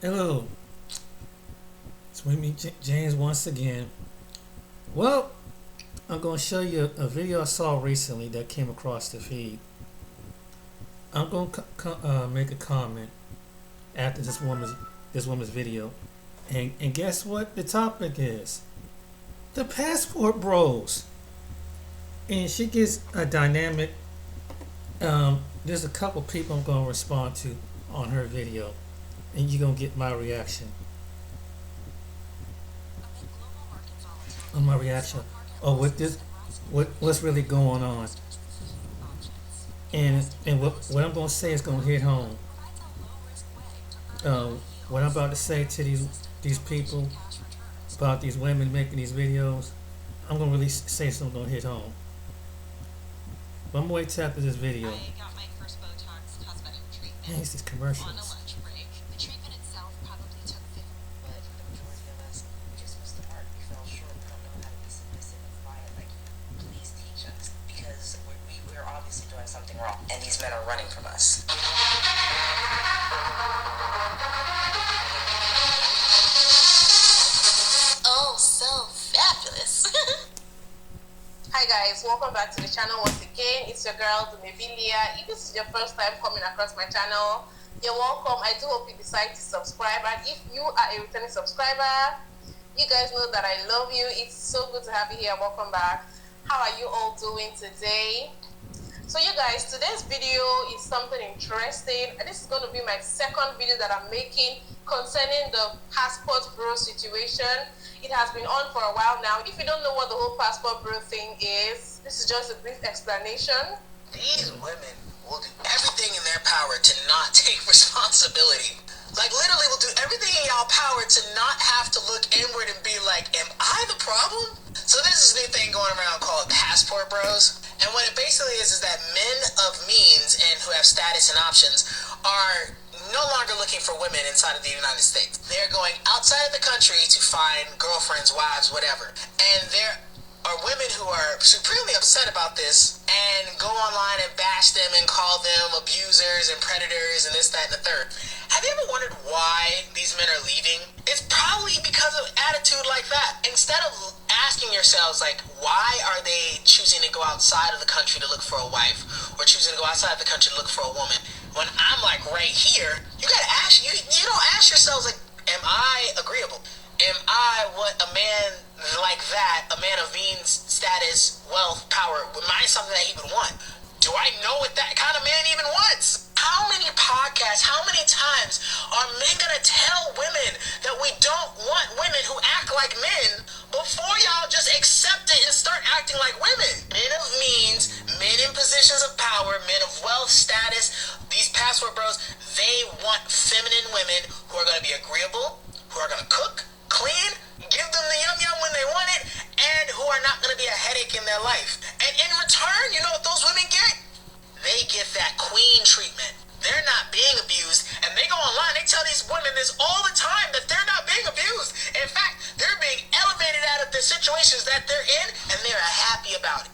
Hello, it's with me, James, once again. Well, I'm going to show you a video I saw recently that came across the feed. I'm going to make a comment after this woman's video, and guess what? The topic is the passport bros, and she gives a dynamic. There's a couple people I'm going to respond to on her video, and you're going to get my reaction. On my reaction of what's really going on, and what I'm gonna say is gonna hit home. What I'm about to say to these people about these women making these videos, I'm gonna really say something gonna hit home. But I'm gonna wait till after this video. Man, it's these commercials. Something wrong, and these men are running from us. Oh, so fabulous. Hi guys, welcome back to the channel once again. It's your girl Dumevilia. If this is your first time coming across my channel, you're welcome. I do hope you decide to subscribe, and if you are a returning subscriber, you guys know that I love you. It's so good to have you here. Welcome back. How are you all doing today? So you guys, today's video is something interesting. This is going to be my second video that I'm making concerning the passport bro situation. It has been on for a while now. If you don't know what the whole passport bro thing is, this is just a brief explanation. These women will do everything in their power to not take responsibility. Like literally will do everything in y'all power to not have to look inward and be like, am I the problem? So there's this new thing going around called passport bros. And what it basically is that men of means and who have status and options are no longer looking for women inside of the United States. They're going outside of the country to find girlfriends, wives, whatever. And there are women who are supremely upset about this and go online and bash them and call them abusers and predators and this, that, and the third. Have you ever wondered why these men are leaving? It's probably because of attitude like that. Instead of asking yourselves, like, why are they choosing to go outside of the country to look for a wife or choosing to go outside of the country to look for a woman? When I'm like right here, you gotta ask, you don't ask yourselves, like, am I agreeable? Am I what a man like that, a man of means, status, wealth, power, am I something that he would want? Do I know what that kind of man even wants? How many podcasts, how many times are men gonna tell women that we don't want women who act like men before y'all just accept it and start acting like women? Men of means, men in positions of power, men of wealth, status, these passport bros, they want feminine women who are gonna be agreeable, who are gonna cook, clean, give them the yum yum when they want it, and who are not gonna be a headache in their life. And in return, you know what those women get? They get that queen treatment. They're not being abused, and they go online, they tell these women this all the time, that they're not being abused. In fact, they're being elevated out of the situations that they're in, and they're happy about it.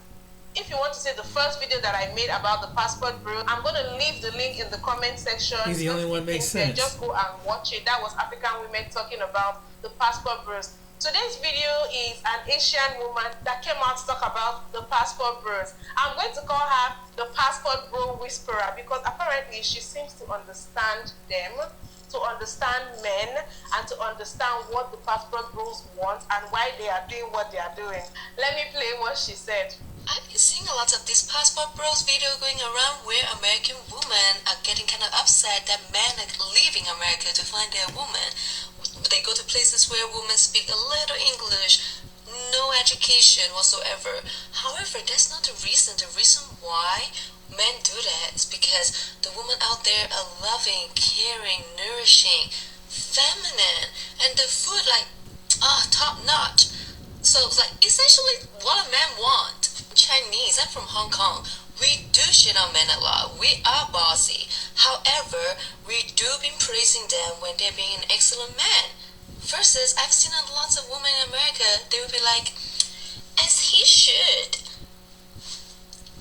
If you want to see the first video that I made about the passport bro, I'm going to leave the link in the comment section. He's the only one makes sense. Just go and watch it. That was African women talking about the passport bros. Today's video is an Asian woman that came out to talk about the passport bros. I'm going to call her the passport bro whisperer because apparently she seems to understand them, to understand men, and to understand what the passport bros want and why they are doing what they are doing. Let me play what she said. I've been seeing a lot of this passport bros video going around where American women are getting kind of upset that men are leaving America to find their woman. They go to places where women speak a little English, no education whatsoever. However, that's not the reason. The reason why men do that is because the women out there are loving, caring, nourishing, feminine, and the food top notch. So it's like essentially what a man want. Chinese, I'm from Hong Kong. We do shit on men a lot. We are bossy. However, we do been praising them when they're being an excellent man. Versus, I've seen a lots of women in America, they would be like, as he should.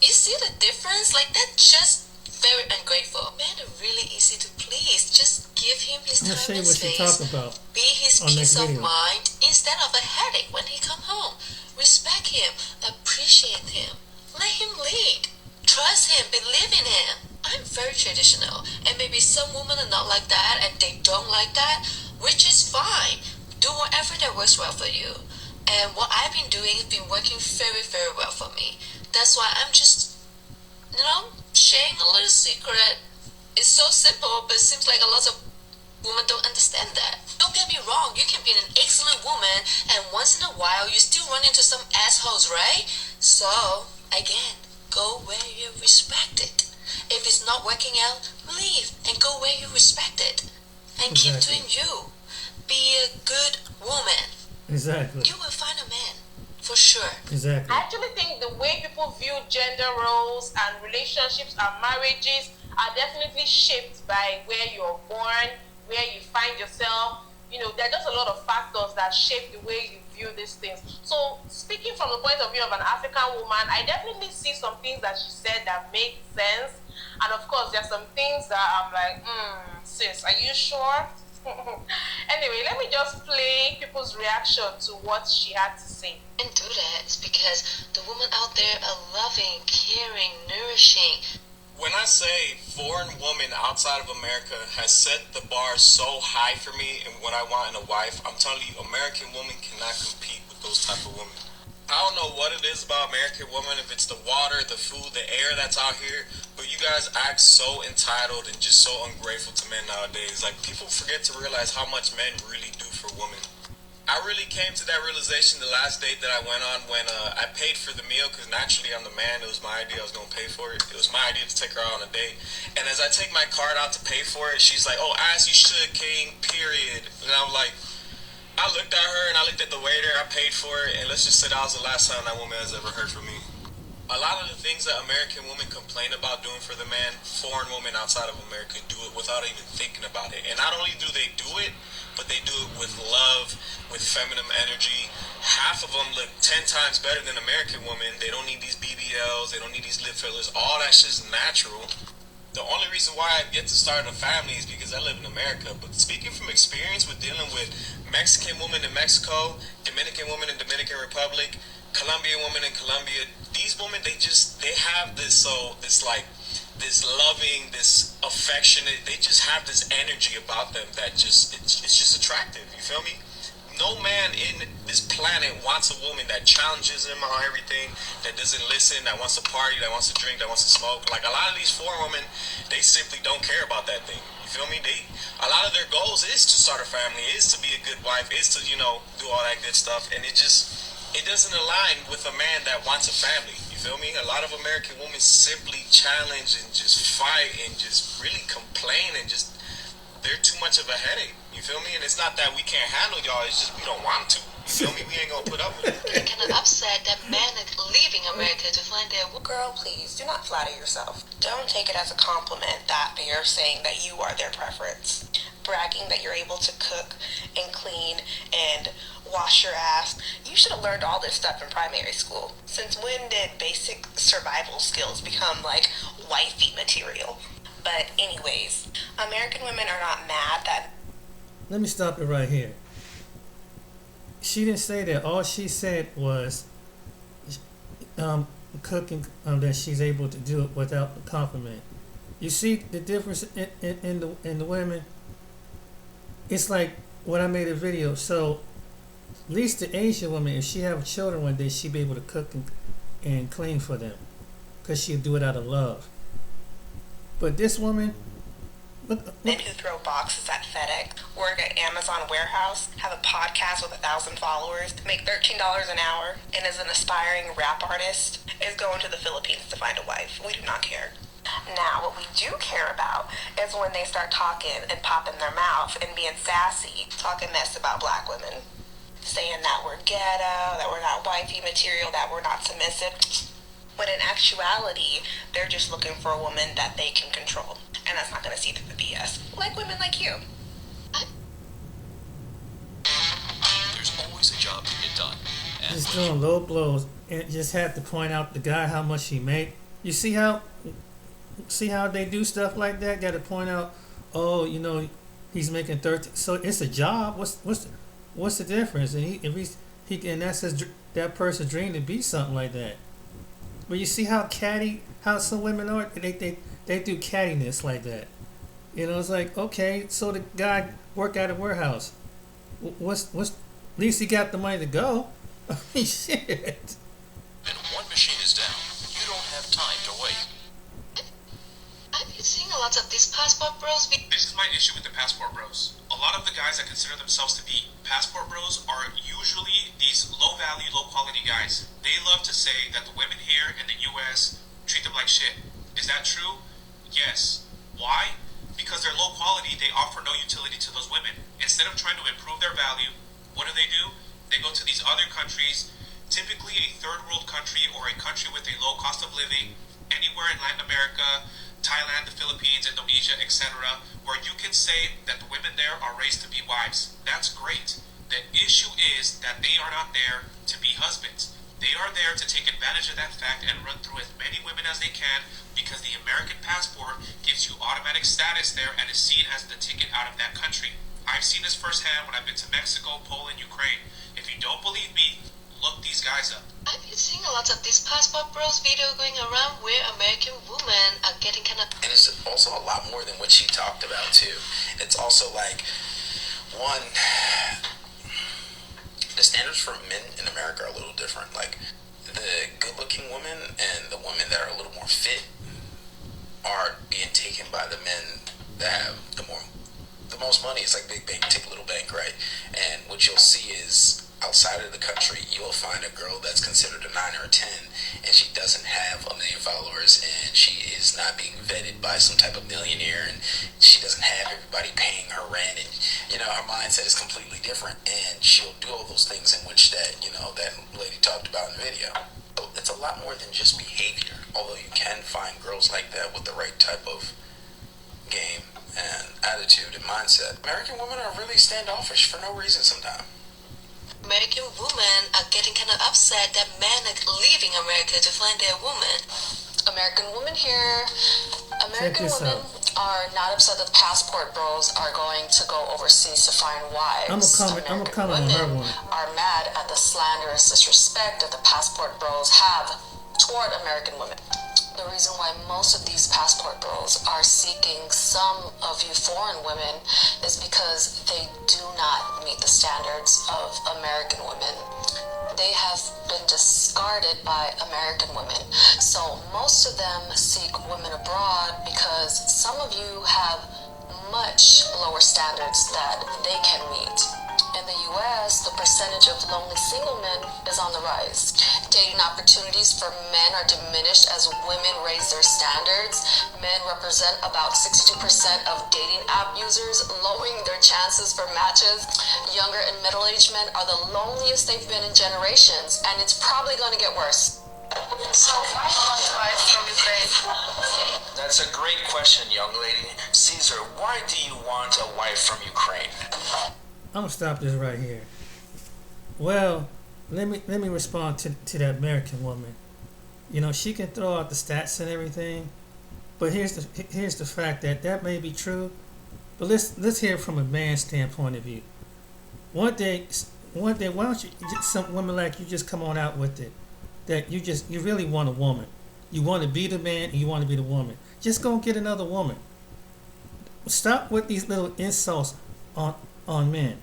You see the difference? Like, that's just very ungrateful. Men are really easy to please. Just give him his I'm gonna time show you and what she space. talking about Be his on peace next of video. mind instead of a headache when he come home. Respect him, appreciate him, let him lead. Trust him, believe in him. I'm very traditional, and maybe some women are not like that and they don't like that, which is fine. Do whatever that works well for you. And what I've been doing has been working very, very well for me. That's why I'm just, sharing a little secret. It's so simple, but it seems like a lot of women don't understand that. Don't get me wrong, you can be an excellent woman, and once in a while you still run into some assholes, right? So, again, go where you're respected. If it's not working out, leave and go where you're respected. And keep Exactly. doing you. Be a good woman. Exactly. You will find a man, for sure. Exactly. I actually think the way people view gender roles and relationships and marriages are definitely shaped by where you're born, where you find yourself. There are just a lot of factors that shape the way you view these things. So, speaking from the point of view of an African woman, I definitely see some things that she said that make sense. And of course, there are some things that I'm like, sis, are you sure? Anyway, let me just play people's reaction to what she had to say. And do that is because the women out there are loving, caring, nourishing. When I say foreign woman outside of America has set the bar so high for me and what I want in a wife, I'm telling you, American women cannot compete with those type of women. I don't know what it is about American women, if it's the water, the food, the air that's out here, but you guys act so entitled and just so ungrateful to men nowadays. Like, people forget to realize how much men really do for women. I really came to that realization the last date that I went on when I paid for the meal, because naturally I'm the man. It was my idea. I was going to pay for it. It was my idea to take her out on a date. And as I take my card out to pay for it, she's like, "Oh, as you should, King, period." And I'm like, I looked at her and I looked at the waiter. I paid for it. And let's just say that was the last time that woman has ever heard from me. A lot of the things that American women complain about doing for the man, foreign women outside of America do it without even thinking about it. And not only do they do it, but they do it with love, with feminine energy. Half of them look 10 times better than American women. They don't need these BBLs. They don't need these lip fillers. All that shit's natural. The only reason why I get to start a family is because I live in America. But speaking from experience with dealing with Mexican women in Mexico, Dominican women in Dominican Republic, Colombian women in Colombia, these women, they have this loving, this affectionate, they just have this energy about them that it's just attractive, you feel me? No man in this planet wants a woman that challenges him on everything, that doesn't listen, that wants to party, that wants to drink, that wants to smoke. Like, a lot of these foreign women, they simply don't care about that thing. You feel me? A lot of their goals is to start a family, is to be a good wife, is to, do all that good stuff. And it doesn't align with a man that wants a family. You feel me? A lot of American women simply challenge and just fight and just really complain and just, they're too much of a headache. You feel me? And it's not that we can't handle y'all, it's just we don't want to. You feel me? We ain't gonna put up with it. They're kind of upset that men are leaving America to find their woman. Girl, please, do not flatter yourself. Don't take it as a compliment that they are saying that you are their preference. Bragging that you're able to cook and clean and wash your ass. You should have learned all this stuff in primary school. Since when did basic survival skills become like wifey material? But anyways, American women are not mad that... Let me stop it right here. She didn't say that. All she said was cooking, that she's able to do it without a compliment. You see the difference in the women? It's like when I made a video. So at least the Asian woman, if she have children one day, she'd be able to cook and clean for them, because she'll do it out of love. But this woman, look, Men who throw boxes at FedEx, work at Amazon warehouse, have a podcast with 1,000 followers, make $13 an hour, and is an aspiring rap artist, is going to the Philippines to find a wife. We do not care. Now, what we do care about is when they start talking and popping their mouth and being sassy, talking mess about black women, saying that we're ghetto, that we're not wifey material, that we're not submissive. When in actuality, they're just looking for a woman that they can control. And that's not going to see through the BS. Like women like you. There's always a job to get done. And just doing low blows, and just had to point out the guy how much he make. You see how they do stuff like that? Got to point out, oh, He's making 13. So it's a job. What's the difference? And and that's that person's dream to be something like that. But you see how some women are. They do cattiness like that. It's like, okay, so the guy work at a warehouse. At least he got the money to go. I mean, shit. And one machine is down. You don't have time to wait. I've been seeing a lot of these passport bros. This is my issue with the passport bros. A lot of the guys that consider themselves to be passport bros are usually these low value, low quality guys. They love to say that the women here in the US treat them like shit. Is that true? Yes. Why? Because they're low quality, they offer no utility to those women. Instead of trying to improve their value, what do? They go to these other countries, typically a third world country or a country with a low cost of living, anywhere in Latin America, Thailand, the Philippines, Indonesia, etc., where you can say that the women there are raised to be wives. That's great. The issue is that they are not there to be husbands. They are there to take advantage of that fact and run through as many women as they can because the American passport gives you automatic status there and is seen as the ticket out of that country. I've seen this firsthand when I've been to Mexico, Poland, Ukraine. If you don't believe me, look these guys up. I've been seeing a lot of this passport bros video going around where American women are getting kind of. And it's also a lot more than what she talked about too. It's also like, one, the standards for men in America are a little different. Like, the good-looking women and the women that are a little more fit are being taken by the men that have the most money. It's like big bank, take a little bank, right? And what you'll see is outside of the country, you'll find a girl that's considered a 9 or a 10, and she doesn't have 1 million followers, and she is not being vetted by some type of millionaire, and she doesn't have everybody paying her rent, and her mindset is completely different, and she'll do all those things in which that that lady talked about in the video. So it's a lot more than just behavior, although you can find girls like that with the right type of game and attitude and mindset. American women are really standoffish for no reason sometimes. American women are getting kind of upset that men are leaving America to find their woman. American women here. American women are not upset that passport bros are going to go overseas to find wives. I'm a comment on her one. Are mad at the slanderous disrespect that the passport bros have toward American women. The reason why most of these passport bros are seeking some of you foreign women is because they do not meet the standards of American women. They have been discarded by American women. So most of them seek women abroad because some of you have much lower standards that they can meet. In the US, the percentage of lonely single men is on the rise. Dating opportunities for men are diminished as women raise their standards. Men represent about 62% of dating app users, lowering their chances for matches. Younger and middle-aged men are the loneliest they've been in generations, and it's probably going to get worse. So why do you want to buy from Ukraine? That's a great question, young lady. Caesar, why do you want a wife from Ukraine? I'm gonna stop this right here. Well, let me respond to that American woman. She can throw out the stats and everything, but here's the fact that may be true. But let's hear it from a man's standpoint of view. One day, why don't you, some women like you, just come on out with it that you really want a woman. You want to be the man and you want to be the woman. Just go get another woman. Stop with these little insults on men.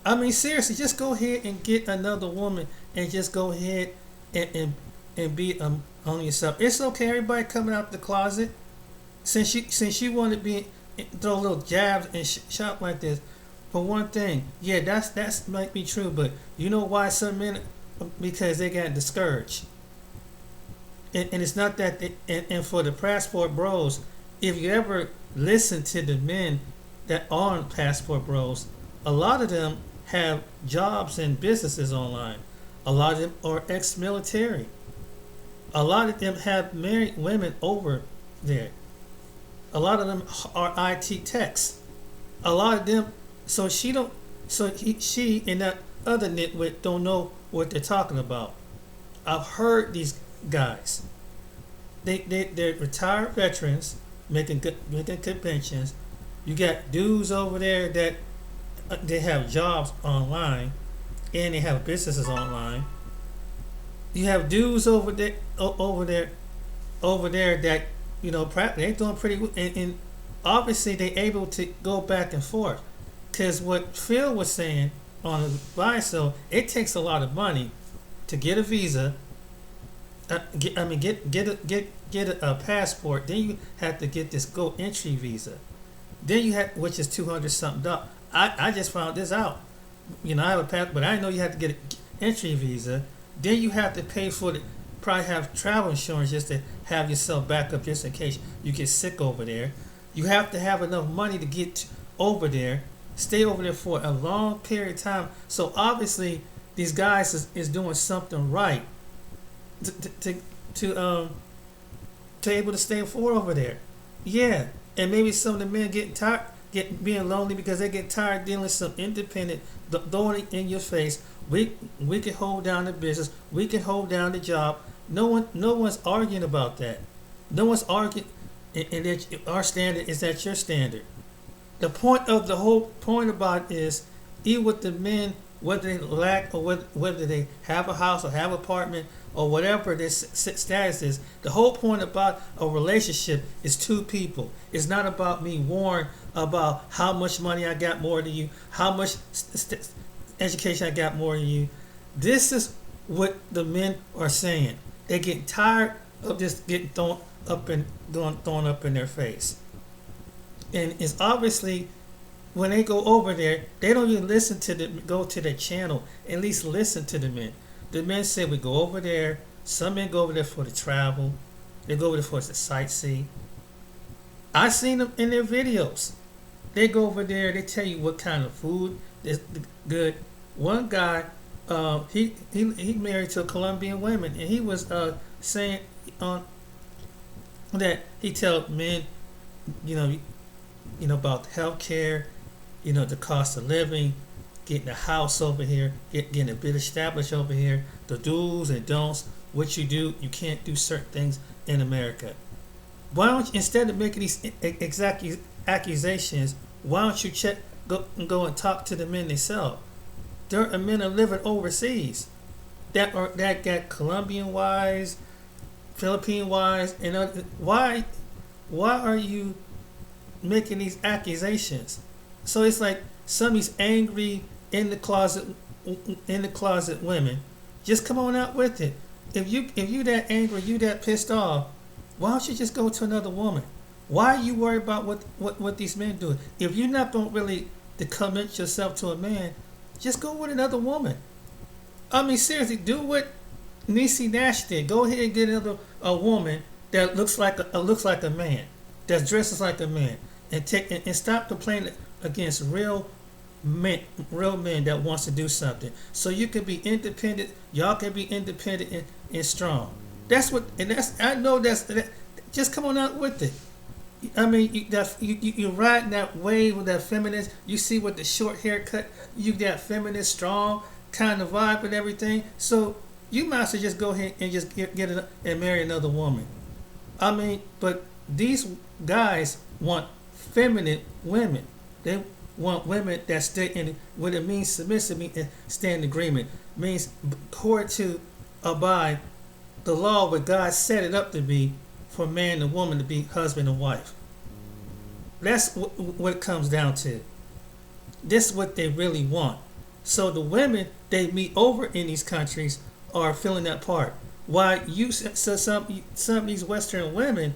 I mean, seriously, just go ahead and get another woman and just go ahead and be on yourself. It's okay, everybody coming out the closet. Since you want to be throw little jabs and shout like this. But one thing, yeah, that's might be true, but you know why some men? Because they got discouraged. And it's not that and for the passport bros, if you ever listen to the men that are passport bros, a lot of them have jobs and businesses online. A lot of them are ex-military. A lot of them have married women over there. A lot of them are IT techs. A lot of them, she and that other nitwit don't know what they're talking about. I've heard these guys. They're retired veterans making good pensions, You got dudes over there that they have jobs online, and they have businesses online. You have dudes over there that they're doing pretty good, and obviously they're able to go back and forth. Because what Phil was saying on the buy, so it takes a lot of money to get a visa. Get a passport. Then you have to get this go entry visa. Then you have, which is $200 something. I just found this out. I have a passport, but I didn't know you had to get an entry visa. Then you have to pay for the, probably have travel insurance just to have yourself back up just in case you get sick over there. You have to have enough money to get over there, stay over there for a long period of time. So obviously these guys is doing something right to able to stay for over there. Yeah, and maybe some of the men getting tired, being lonely because they get tired dealing with some independent throwing it in your face. We can hold down the business. We can hold down the job. No one's arguing about that. No one's arguing, and that our standard is that your standard. The whole point about it is, even with the men, whether they lack or whether they have a house or have an apartment or whatever their status is, the whole point about a relationship is two people. It's not about me worrying about how much money I got more than you, how much education I got more than you. This is what the men are saying. They get tired of just getting thrown up in their face. And it's obviously, when they go over there, they don't even listen to go to their channel, at least listen to the men. The men say we go over there. Some men go over there for the travel. They go over there for the sightsee. I've seen them in their videos. They go over there. They tell you what kind of food is good. One guy, he married to a Colombian woman, and he was saying on that he tell men, about health care, the cost of living, getting a house over here, getting a bit established over here, the do's and don'ts, what you do, you can't do certain things in America. Why don't you, instead of making these exact accusations, why don't you go and talk to the men themselves? There are men are living overseas that got Colombian wives, Philippine wives, and other. Why are you making these accusations? So it's like some of these angry in the closet women. Just come on out with it. If you that angry, you that pissed off, why don't you just go to another woman? Why are you worried about what these men do? If you're not going really to commit yourself to a man, just go with another woman. I mean, seriously, do what Niecy Nash did. Go ahead and get a woman that looks like a man, that dresses like a man, and stop complaining against real men that wants to do something. So you can be independent. Y'all can be independent and strong. Just come on out with it. I mean, you're riding that wave with that feminist. You see with the short haircut, you got feminist, strong kind of vibe and everything. So you might as well just go ahead and just get and marry another woman. I mean, but these guys want feminine women. They want women that stay in what it means submissive means stay in agreement. Means according to abide the law what God set it up to be for man and woman to be husband and wife. That's what it comes down to. This is what they really want. So the women they meet over in these countries are filling that part. Why some of these Western women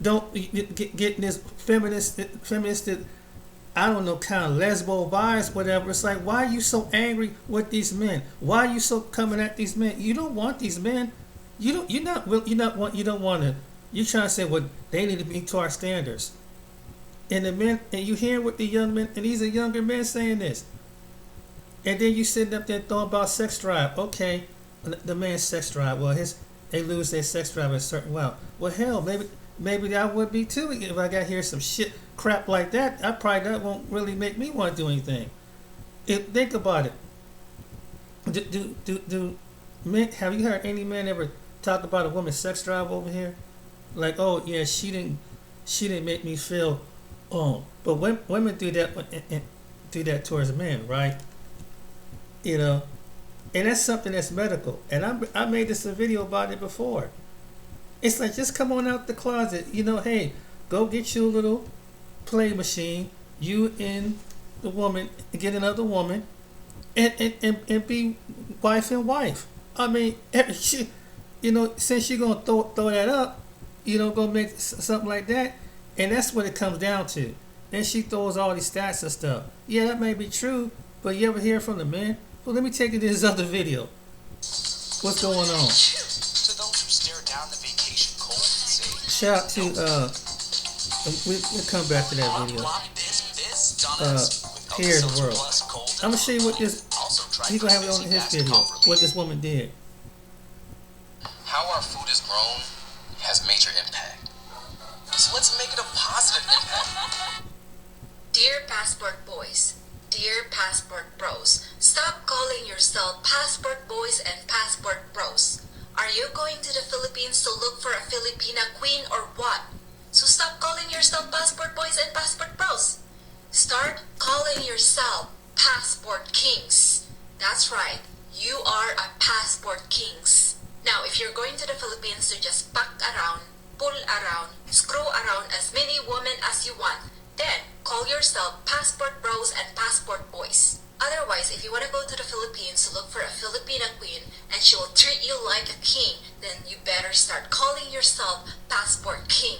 don't get this feminist, I don't know, kind of lesbo vibes, whatever. It's like, why are you so angry with these men? Why are you so coming at these men? You don't want these men. You're trying to say, well, they need to be to our standards. And the men, and you hear what the young men, and these are younger men saying this. And then you sitting up there throwing about sex drive. Okay, the man's sex drive. Well, they lose their sex drive a certain well. Well, hell, maybe I would be too if I got here some shit crap like that. That won't really make me want to do anything. Think about it. Do men? Have you heard any man ever talk about a woman's sex drive over here? Like, oh yeah, she didn't make me feel But women do that and do that towards men, right? You know, and that's something that's medical. And I made this a video about it before. It's like, just come on out the closet. You know, hey, go get you a little play machine. You and the woman, get another woman, and be wife and wife. I mean, since you're gonna throw that up, gonna make something like that, and that's what it comes down to. Then she throws all these stats and stuff. Yeah, that may be true, but you ever hear from the men? Well, let me take you to this other video. What's going on? To those who stare down the vacation cold and say, shout out to we'll come back to that video. Here's the world. I'm gonna show you what this. He's gonna have it on his video. What this woman did. How our food is grown has major impact. So let's make it a positive impact. Dear Passport Boys, dear Passport Bros, stop calling yourself Passport Boys and Passport Bros. Are you going to the Philippines to look for a Filipina queen or what? So stop calling yourself Passport Boys and Passport Bros. Start calling yourself Passport Kings. That's right, you are a Passport Kings. Now, if you're going to the Philippines to just pack around, pull around, screw around as many women as you want, then call yourself Passport Bros and Passport Boys. Otherwise, if you want to go to the Philippines to look for a Filipina queen and she will treat you like a king, then you better start calling yourself Passport King.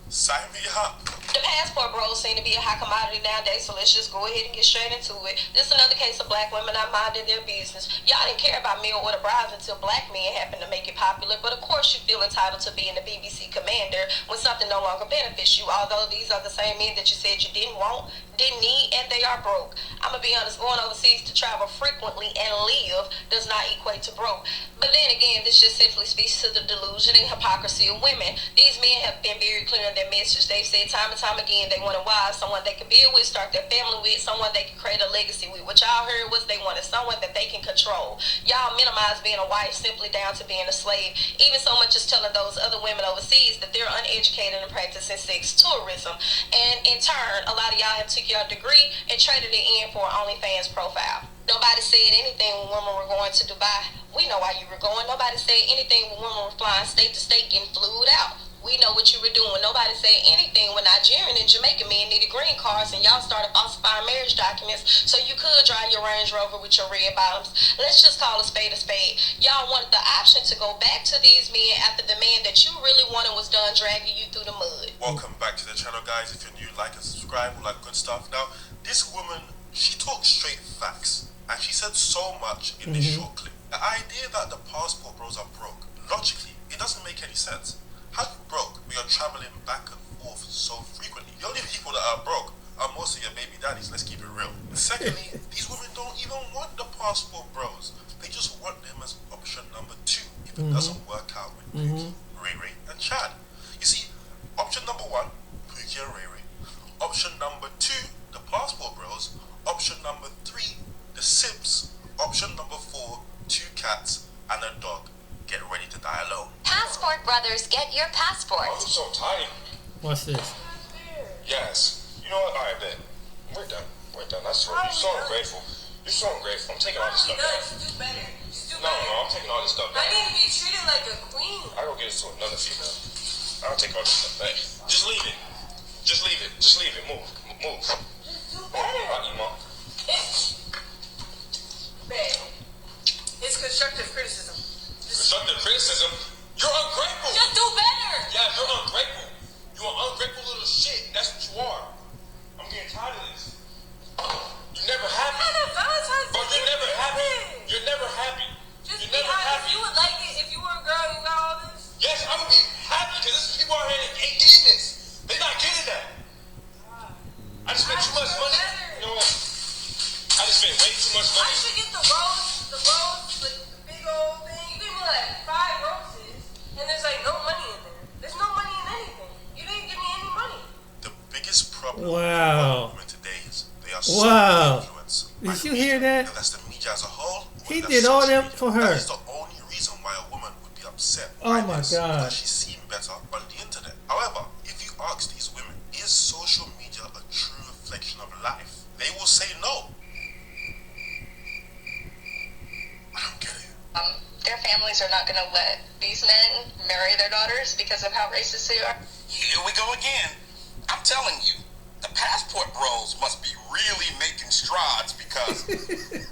Sign me up. The passport bros seem to be a hot commodity nowadays, so let's just go ahead and get straight into it. This is another case of black women not minding their business. Y'all didn't care about meal order bribes until black men happened to make it popular, but of course you feel entitled to being the BBC commander when something no longer benefits you, although these are the same men that you said you didn't want, didn't need, and they are broke. I'm gonna be honest, going overseas to travel frequently and live does not equate to broke. But then again, this just simply speaks to the delusion and hypocrisy of women. These men have been very clear in their message. They've said time and time again they want a wife, someone they can build with, start their family with, someone they can create a legacy with. What y'all heard was they wanted someone that they can control. Y'all minimize being a wife simply down to being a slave, even so much as telling those other women overseas that they're uneducated and practicing sex tourism. And in turn, a lot of y'all have took your degree and traded it in for an OnlyFans profile. Nobody said anything when women were going to Dubai. We know why you were going. Nobody said anything when women were flying state to state getting flued out. We know what you were doing. Nobody said anything when Nigerian and Jamaican men needed green cards and y'all started falsifying marriage documents so you could drive your Range Rover with your red bottoms. Let's just call a spade a spade. Y'all wanted the option to go back to these men after the man that you really wanted was done dragging you through the mud. Welcome back to the channel, guys. If you're new, like and subscribe, all that good stuff. Now, this woman, she talks straight facts, and she said so much in this short clip. The idea that the passport bros are broke, logically, it doesn't make any sense. How you broke when you're traveling back and forth so frequently? The only people that are broke are most of your baby daddies, let's keep it real. Secondly, these women don't even want the passport bros. They just want them as option number 2 if it doesn't work out with Pookie, Ray Ray, and Chad. You see, option number 1, Pookie and Ray Ray. Option number 2, the passport bros. Option number 3, the Sips. Option number 4, 2 cats and a dog. Get ready to die alone. Passport brothers, get your passport. I'm so tired. Watch this. Yes. You know what? Alright, then. We're done. We're done. I swear. You're so ungrateful. You're so ungrateful. I'm taking all this stuff back. Just do better. Just do No, better. I'm taking all this stuff I back. need to be treated like a queen. I go get it to another female. I'll take all this stuff back. Just leave it. Just leave it. Just leave it. Move. Move. Just do better. I'll eat more. Babe, it's constructive criticism. Constructive criticism? You're ungrateful. Just do better. Yeah, you're ungrateful. You're an ungrateful little shit. That's what you are. I'm getting tired of this. You're never happy. Bro, you're never happy. You're never happy. Just you're be never honest. happy. You would like it if you were a girl and you got all this? Yes, I would be happy because there's people out here that ain't getting this. They're not getting that. I just spent too much money. You know what? I just spent way too much money. I should get the rose, like the big old thing. You gave me like 5 roses, and there's like no money in there. There's no money in anything. You didn't give me any money. The biggest problem Wow. with women today is they are so Wow. influenced. Did you hear that? And that's the media as a whole. He That's did all social that media. for her. That is the only reason why a woman would be upset. Oh by my this, God. because she's seen better on the internet. However, if you ask these women they will say no. I don't get it. Their families are not going to let these men marry their daughters because of how racist they are. Here we go again. I'm telling you, the passport bros must be really making strides because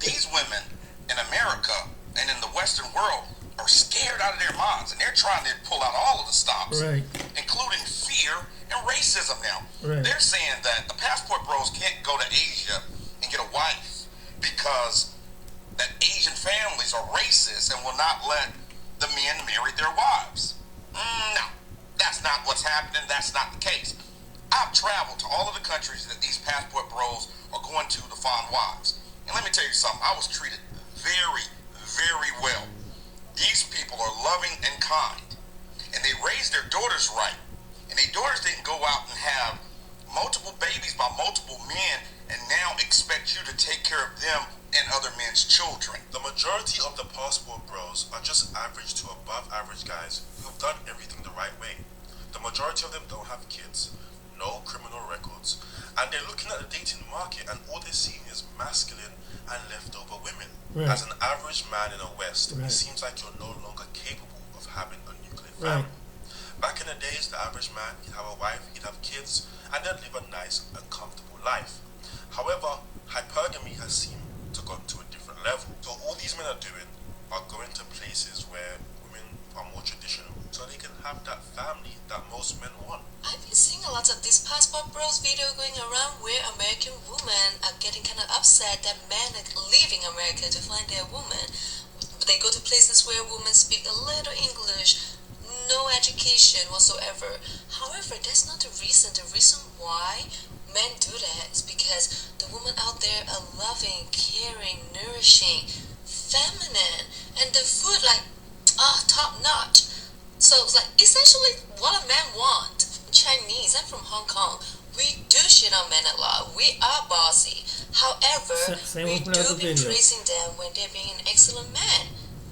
these women in America and in the Western world are scared out of their minds, and they're trying to pull out all of the stops, Right. including fear and racism now. Right. They're saying that the passport bros can't go to Asia and get a wife because that Asian families are racist and will not let the men marry their wives. No, that's not what's happening. That's not the case. I've traveled to all of the countries that these passport bros are going to find wives. And let me tell you something, I was treated very, very well. These people are loving and kind. And they raised their daughters right. And their daughters didn't go out and have multiple babies by multiple men and now expect you to take care of them and other men's children. The majority of the passport bros are just average to above average guys who've done everything the right way. The majority of them don't have kids, no criminal records, and they're looking at the dating market and all they're seeing is masculine and leftover women. Right. As an average man in the West, Right. it seems like you're no longer capable of having a nuclear family. Right. Back in the days, the average man, he'd have a wife, he'd have kids, and they'd live a nice and comfortable life. However, hypergamy has seemed to go to a different level. So all these men are doing are going to places where women are more traditional, so they can have that family that most men want. I've been seeing a lot of this passport bros video going around where American women are getting kind of upset that men are leaving America to find their woman. They go to places where women speak a little English, no education whatsoever. However, that's not the reason. The reason why men do that is because the women out there are loving, caring, nourishing, feminine, and the food like top notch. So it's like essentially what a man want. Chinese, I'm from Hong Kong. We do shit on men a lot. We are bossy. However, Same we with do another be video. praising them when they're being an excellent man.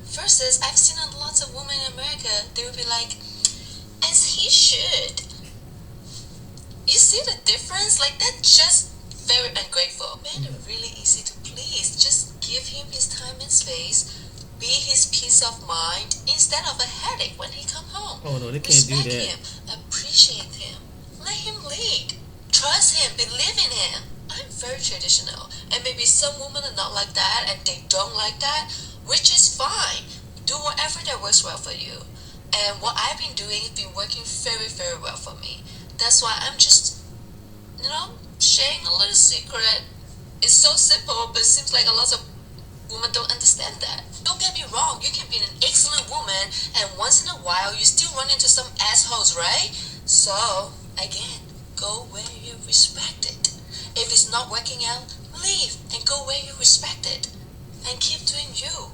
Versus, I've seen on lots of women in America, they would be like, as he should. You see the difference? Like, that's just very ungrateful. Men are really easy to please. Just give him his time and space. Be his peace of mind instead of a headache when he come home. Oh no, they can't do Respect that. him, appreciate him, let him lead, trust him, believe in him. I'm very traditional, and maybe some women are not like that, and they don't like that, which is fine. Do whatever that works well for you. And what I've been doing has been working very, very well for me. That's why I'm just, sharing a little secret. It's so simple, but it seems like a lot of women don't understand that. Don't get me wrong, you can be an excellent woman and once in a while you still run into some assholes, right? So, again, go where you're respected. If it's not working out, leave and go where you're respected. And keep doing you.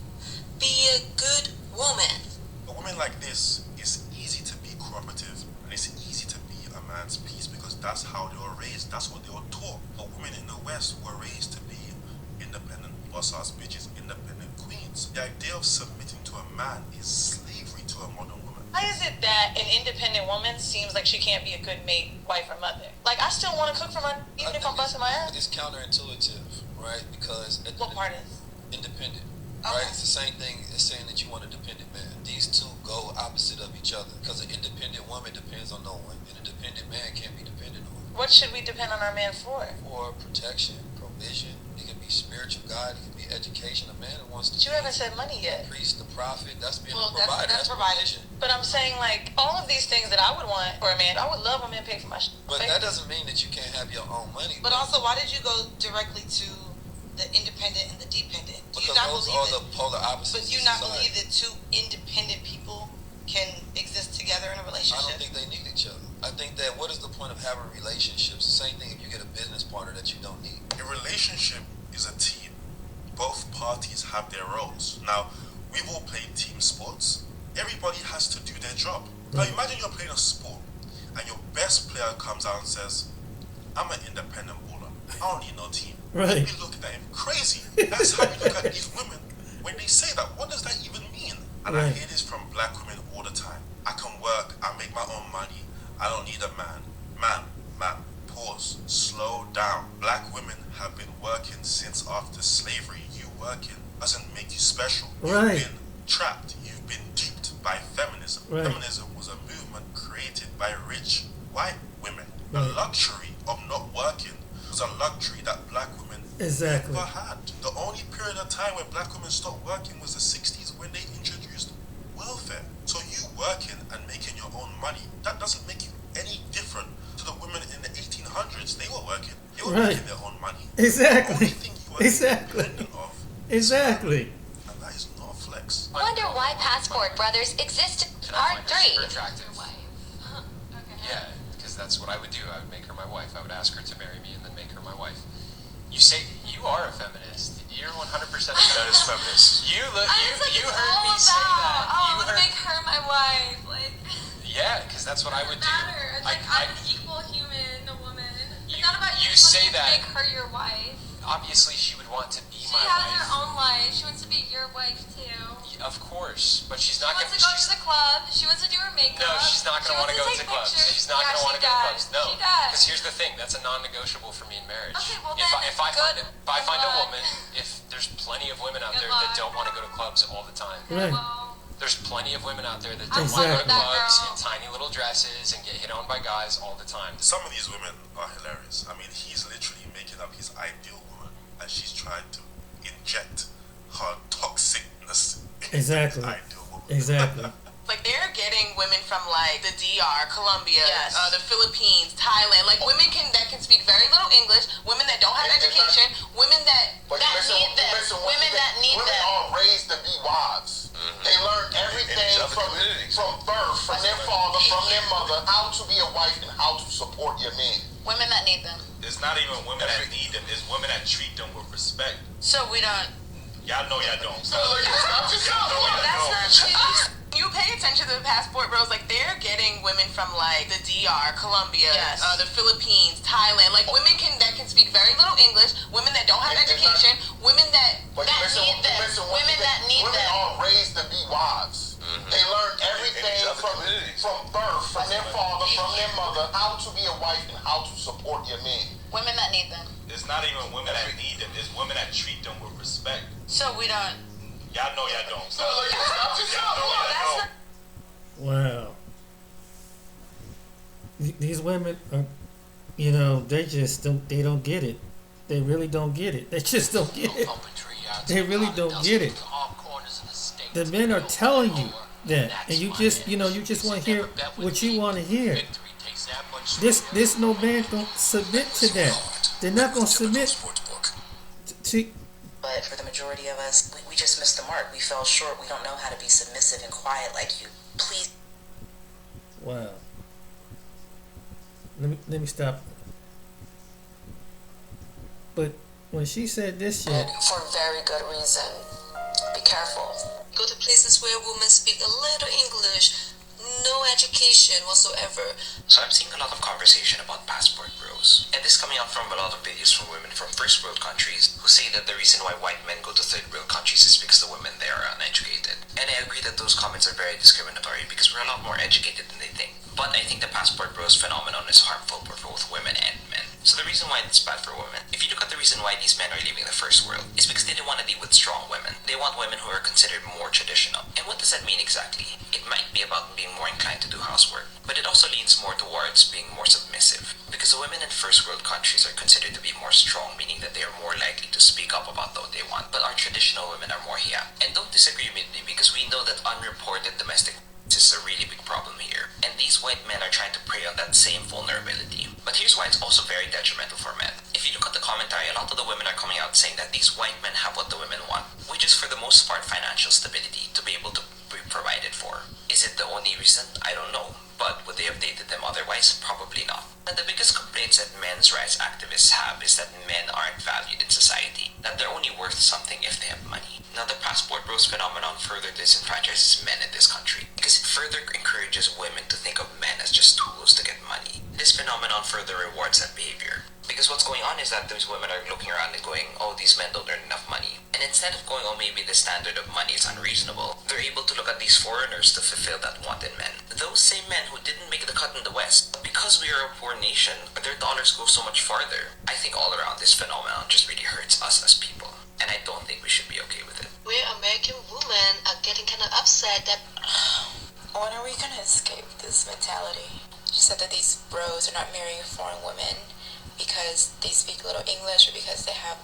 Be a good woman. A woman like this is easy to be cooperative and it's easy to be a man's peace because that's how they were raised, that's what they were taught. But women in the West were raised to be independent boss-ass bitches, independent queens. The idea of submitting to a man is slavery to a modern woman. Why is it that an independent woman seems like she can't be a good mate, wife, or mother? Like, I still want to cook for my, even if I'm busting my ass. It's counterintuitive, right? Because What part is? independent, right? It's the same thing as saying that you want a dependent man. These two go opposite of each other because an independent woman depends on no one, and a dependent man can't be dependent on. What should we depend on our man for? For protection, provision. It can be spiritual guide, it can be education. A man who wants to But you haven't said money yet. priest, the prophet, that's being Well, a provider. that's provided. provision. But I'm saying, like, all of these things that I would want for a man, I would love a man pay for my shit. But that doesn't mean that you can't have your own money. But also, why did you go directly to the independent and the dependent? Do you Because not those believe are that, the polar opposites. but you in not society. believe that two independent people can exist together in a I relationship? don't think they need each other. I think that what is the point of having relationships? The same thing if you get a business partner that you don't need. A relationship is a team. Both parties have their roles. Now, we've all played team sports. Everybody has to do their job. Now, imagine you're playing a sport and your best player comes out and says, I'm an independent baller. I don't need no team. Right. You look at him crazy. That's how you look at these women when they say that. What does that even mean? And I Right. hear this from black women all the time. I can work, I make my own money. I don't need a man. Man, pause, slow down. Black women have been working since after slavery. You working doesn't make you special. Right. You've been trapped. You've been duped by feminism. Right. Feminism was a movement created by rich white women. The Right. luxury of not working was a luxury that black women Exactly. never had. The only period of time when black women stopped working was the 60s when they introduced welfare. So you working and making your own money, that doesn't make you any different to the women in the 1800s. They were working. They were Right. making their own money. Exactly. You are Exactly. independent of, Exactly. and that is not a flex. Wonder why Passport Brothers exist. Part 3. Attractive. Yeah, because that's what I would do. I would make her my wife. I would ask her to marry me and then make her my wife. You say you are a feminist. You're 100% a feminist. You look. You heard me say that. I You would heard. make her my wife. Like, Yeah, because that's what I would do. matter. It's like I'm an equal human, a woman. It's not about you you say wanting to that. make her your wife. Obviously, she would want to be She my has wife. her own life. She wants to be your wife too. Of course, but she's She not wants gonna. to go to the club. She wants to do her makeup. No, she's not going to want to go to clubs. She's not going to want to go to clubs. No, She does. because here's the thing: that's a non-negotiable for me in marriage. Okay, well if then, I find good a luck. woman, if there's plenty of women out Good there that luck. don't want to go to clubs all the time. Right. There's plenty of women out there that I'm don't want to go to that clubs girl. in tiny little dresses and get hit on by guys all the time. Some of these women are hilarious. I mean, he's literally making up his ideal woman, and she's trying to inject her toxicness into Exactly. his ideal woman. Exactly. Like they're getting women from like the DR, Colombia, Yes. the Philippines, Thailand, like women that can speak very little English, women that don't have education, women that But you listen, need them, listen, women that need women them. are raised to be wives. They learn everything from birth, from their father, from their mother, how to be a wife and how to support your man. Women that need them. It's not even women that need them. It's women that treat them with respect. So we don't. Y'all know y'all don't. So look, stop yourself. That's not true. You pay attention to the Passport Bros, like they're getting women from like the DR, Colombia, Yes. the Philippines, Thailand, like women that can speak very little English, women that don't have education, women that But you listen, need them, listen, women that need women them. are raised to be wives. They learn everything from birth, from their father, from their mother, how to be a wife and how to support your man. Women that need them. It's not even women that need them. It's women that treat them with respect. So we don't. Y'all know y'all don't. So look, stop yourself. Y'all know. Wow. These women are, you know, they just don't. They don't get it. They really don't get it. They just don't get it. They really don't get it. The men are telling you that, and you just, you know, you just want to hear what you want to hear. This no man gonna submit to that. They're not gonna submit to. But for the majority of us, we just missed the mark. We fell short. We don't know how to be submissive and quiet like you. Please. Wow. Let me stop. But when she said this shit, For very good reason. Be careful. Go to places where women speak a little English, no education whatsoever. So I'm seeing a lot of conversation about passport bros. And this coming out from a lot of videos from women from first world countries who say that the reason why white men go to third world countries is because the women there are uneducated. And I agree that those comments are very discriminatory because we're a lot more educated than they think. But I think the passport bros phenomenon is harmful for both women and men. So the reason why it's bad for women, if you look at the reason why these men are leaving the first world, is because they don't want to deal with strong women. They want women who are considered more traditional. And what does that mean exactly? It might be about being more inclined to do housework, but it also leans more towards being more submissive. Because the women in first world countries are considered to be more strong, meaning that they are more likely to speak up about what they want. But our traditional women are more here. And don't disagree with me because we know that unreported domestic is a really big problem here. And these white men are trying to prey on that same vulnerability. But here's why it's also very detrimental for men. If you look at the commentary, a lot of the women are coming out saying that these white men have what the women want, which is for the most part financial stability to be able to be provided for. Is it the only reason? I don't know. But would they have dated them otherwise? Probably not. And the biggest complaints that men's rights activists have is that men aren't valued in society, that they're only worth something if they have money. Now the passport bros phenomenon further disenfranchises men in this country because it further encourages women to think of men as just tools to get money. This phenomenon further rewards that behavior. Because what's going on is that those women are looking around and going, oh, these men don't earn enough money. And instead of going, oh, maybe the standard of money is unreasonable, they're able to look at these foreigners to fulfill that want in men. Those same men who didn't make the cut in the West, but because we are a poor nation, their dollars go so much farther. I think all around this phenomenon just really hurts us as people, and I don't think we should be okay with it. Where American women are getting kind of upset that. When are we gonna escape this mentality? She said that these bros are not marrying foreign women because they speak little English or because they have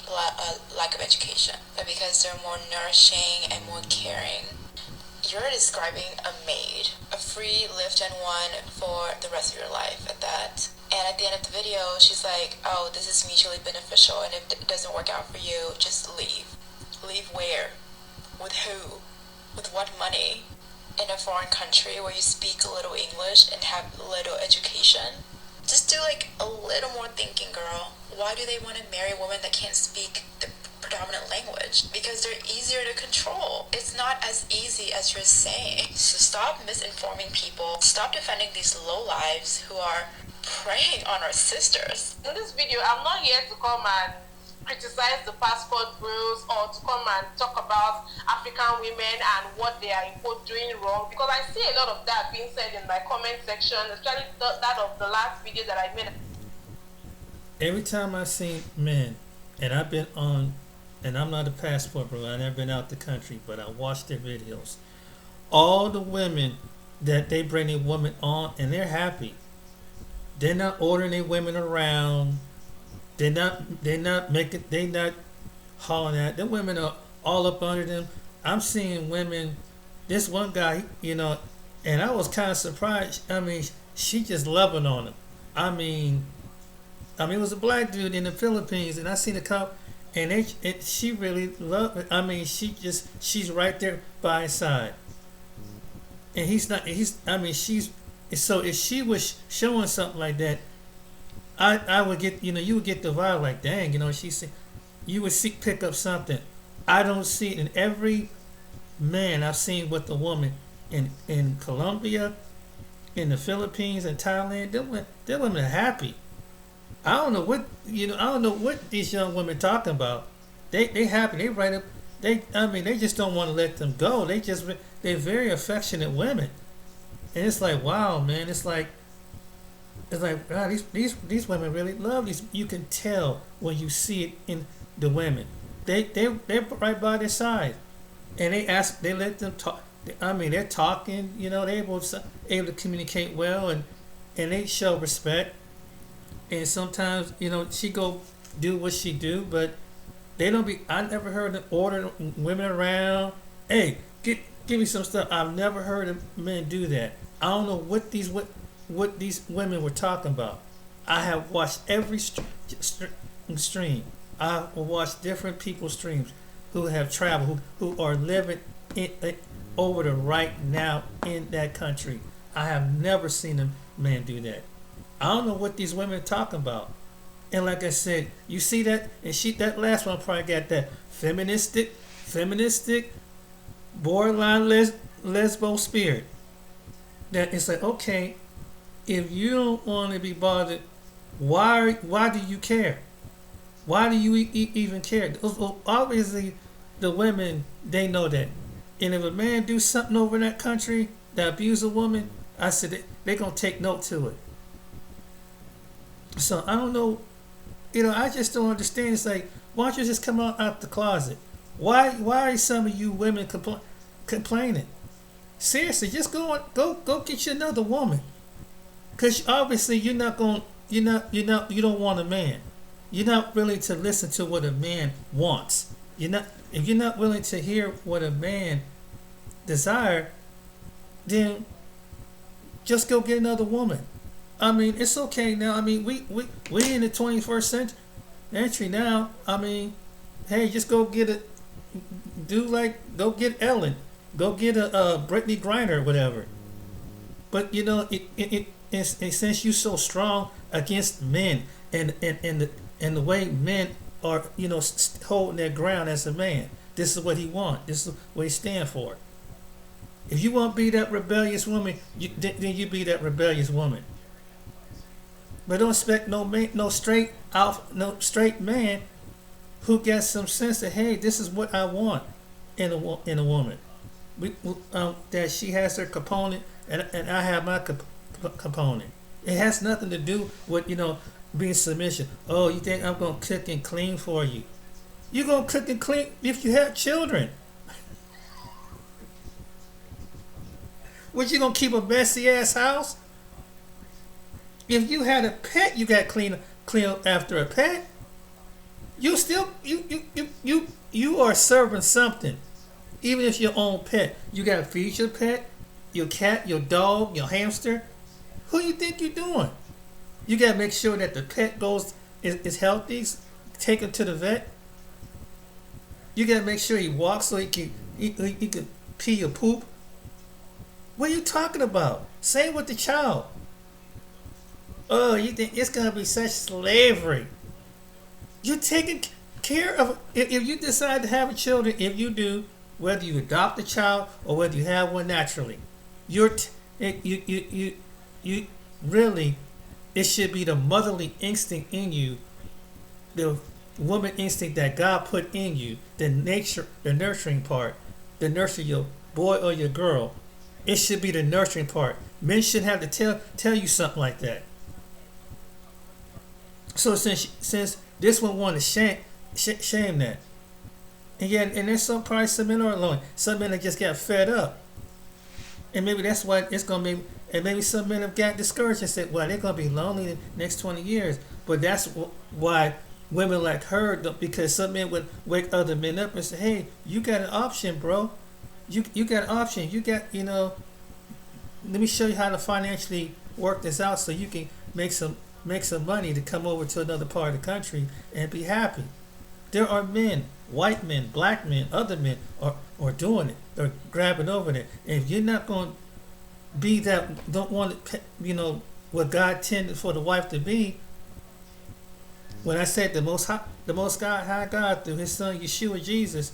a lack of education, but because they're more nourishing and more caring. You're describing a maid, a free lift and one for the rest of your life at that. And at the end of the video, she's like, oh, this is mutually beneficial, and if it doesn't work out for you, just leave. Leave where? With who? With what money? In a foreign country where you speak a little English and have little education? Just do like a little more thinking, girl. Why do they want to marry a woman that can't speak the predominant language? Because they're easier to control. It's not as easy as you're saying. So stop misinforming people. Stop defending these lowlives who are preying on our sisters. In this video, I'm not here to come and criticize the passport bros or to come and talk about African women and what they are doing wrong, because I see a lot of that being said in my comment section, especially that of the last video that I made. Every time I see men, and I've been on, and I'm not a passport bro, I've never been out the country, but I watch their videos. All the women that they bring a woman on, and they're happy. They're not ordering their women around. They're not making, they not hauling at. The women are all up under them. I'm seeing women, this one guy, and I was kind of surprised. I mean, she just loving on him. I mean, it was a black dude in the Philippines, and I seen a couple, and she really loved it. I mean, she's right there by his side. And so if she was showing something like that, I would get, you would get the vibe like, dang, you would pick up something. I don't see it in every man I've seen with a woman in Colombia, in the Philippines, and Thailand. Them women are happy. I don't know what these young women talking about. They happy. They right up. They just don't want to let them go. They're very affectionate women, and it's like, wow, man. It's like, wow, these women really love these. You can tell when you see it in the women. They're right by their side, and they let them talk. They're talking. They're able to communicate well, and they show respect. And sometimes, she go do what she do, but they don't be. I never heard them order women around. Hey, give me some stuff. I've never heard of men do that. I don't know what these women were talking about. I have watched every stream. I watched different people's streams who have traveled, who are living over the right now in that country. I have never seen a man do that. I don't know what these women are talking about. And like I said, you see that, and that last one probably got that feministic, borderline lesbo spirit. That it's like, okay, if you don't want to be bothered, why do you care? Why do you even care? Obviously, the women, they know that. And if a man do something over in that country that abuse a woman, I said they're going to take note to it. So I don't know, I just don't understand. It's like, why don't you just come out the closet? Why are some of you women complaining? Seriously, just go get you another woman. Cause obviously you don't want a man. You're not willing to listen to what a man wants. If you're not willing to hear what a man desire, then just go get another woman. It's okay now. We in the 21st century now. Hey, just go get go get Ellen, go get a Brittany Griner or whatever. But and since you're so strong against men and the way men are, holding their ground as a man, this is what he wants. This is what he stand for. If you want to be that rebellious woman, then you be that rebellious woman. But don't expect no straight man who gets some sense that, hey, this is what I want in a woman. That she has her component and I have my component. It has nothing to do with being submission. Oh, you think I'm gonna cook and clean for you? You're gonna cook and clean if you have children. What, you gonna keep a messy ass house? If you had a pet, you got clean up after a pet. You still you are serving something. Even if your own pet, you gotta feed your pet, your cat, your dog, your hamster. Who you think you're doing? You gotta make sure that the pet is healthy. Take him to the vet. You gotta make sure he walks so he can pee or poop. What are you talking about? Same with the child. Oh, you think it's gonna be such slavery? You're taking care of. If you decide to have a children, if you do, whether you adopt a child or whether you have one naturally, you really, it should be the motherly instinct in you, the woman instinct that God put in you, the nurturing part, the nurture your boy or your girl. It should be the nurturing part. Men shouldn't have to tell you something like that. So since this one wanted to shame that, and there's some men are alone. Some men have just got fed up, and maybe that's why it's gonna be. And maybe some men have got discouraged and said, "Well, they're gonna be lonely the next 20 years." But that's why women like her, because some men would wake other men up and say, "Hey, you got an option, bro. You got an option. You got Let me show you how to financially work this out so you can make some money to come over to another part of the country and be happy." There are men, white men, black men, other men are doing it. They're grabbing over it. And if you're not going to be that, don't want to, what God intended for the wife to be. When I said the most high God through His Son Yeshua Jesus,